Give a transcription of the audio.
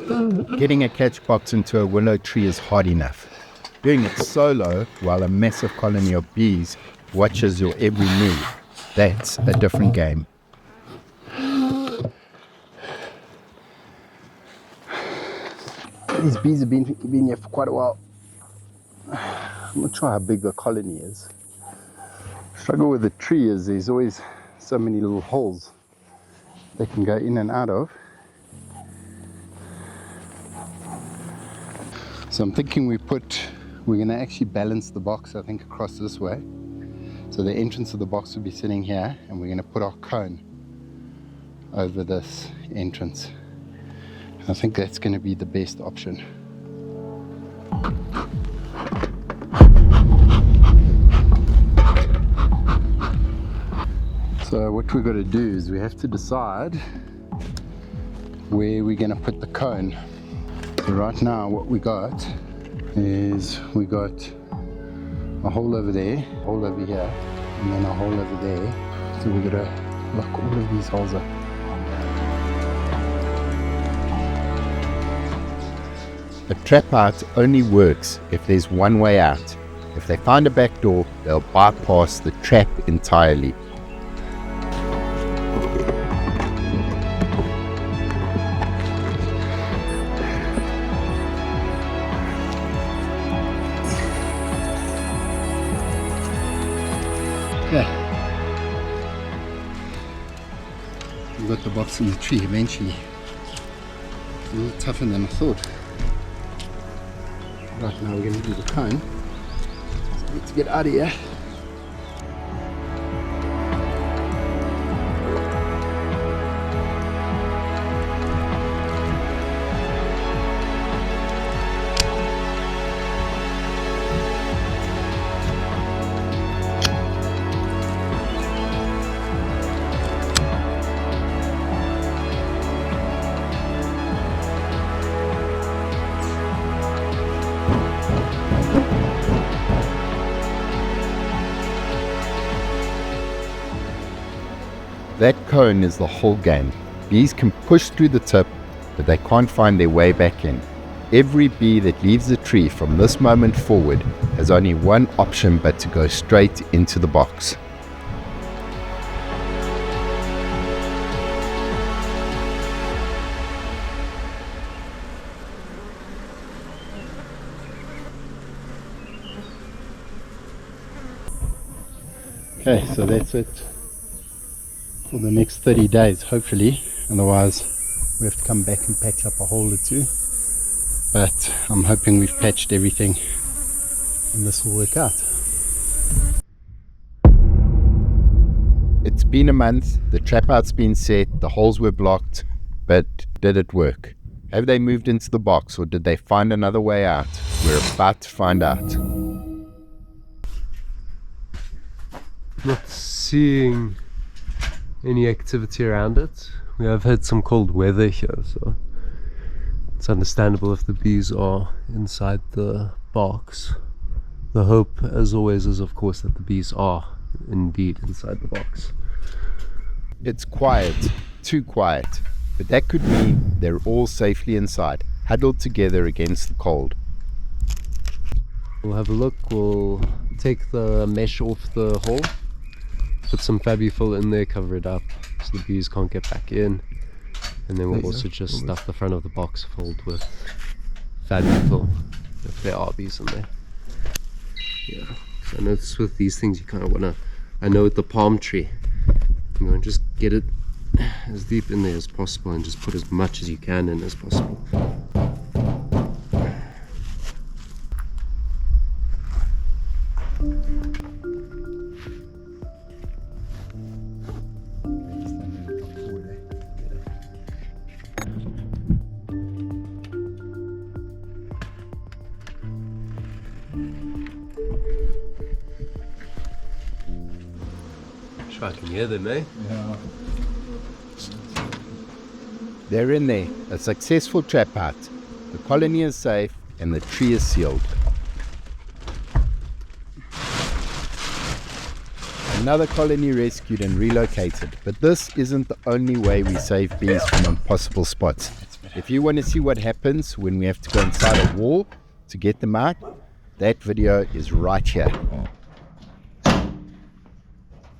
Getting a catch box into a willow tree is hard enough. Doing it solo while a massive colony of bees watches your every move, that's a different game. These bees have been here for quite a while. I'm not sure how big the colony is. The struggle with the tree is there's always so many little holes they can go in and out of. So I'm thinking we're going to actually balance the box, I think, across this way. So the entrance of the box will be sitting here, and we're going to put our cone over this entrance. I think that's going to be the best option. So what we've got to do is we have to decide where we're going to put the cone. So right now what we got is we got a hole over there, a hole over here, and then a hole over there. So we're going to lock all of these holes up. A trap out only works if there's one way out. If they find a back door, they'll bypass the trap entirely. We got the box in the tree eventually. It's a little tougher than I thought. Right, now we're going to do the cone. So I need to get out of here. That cone is the whole game. Bees can push through the tip, but they can't find their way back in. Every bee that leaves the tree from this moment forward has only one option but to go straight into the box. Okay, so that's it for the next 30 days, hopefully. Otherwise, we have to come back and patch up a hole or two. But I'm hoping we've patched everything and this will work out. It's been a month, the trap out's been set, the holes were blocked, but did it work? Have they moved into the box or did they find another way out? We're about to find out. Not seeing any activity around it. We have had some cold weather here, so it's understandable if the bees are inside the box. The hope, as always, is of course that the bees are indeed inside the box. It's quiet, too quiet, but that could mean they're all safely inside, huddled together against the cold. We'll have a look, we'll take the mesh off the hole, put some Fabufil in there, cover it up so the bees can't get back in, and then we'll also just stuff the front of the box filled with Fabufil if there are bees in there. Yeah, so I notice with these things you kind of want to, I know with the palm tree, you know, just get it as deep in there as possible and just put as much as you can in as possible. I can hear them, eh? Yeah. They're in there. A successful trap out. The colony is safe and the tree is sealed. Another colony rescued and relocated. But this isn't the only way we save bees from impossible spots. If you want to see what happens when we have to go inside a wall to get them out, that video is right here.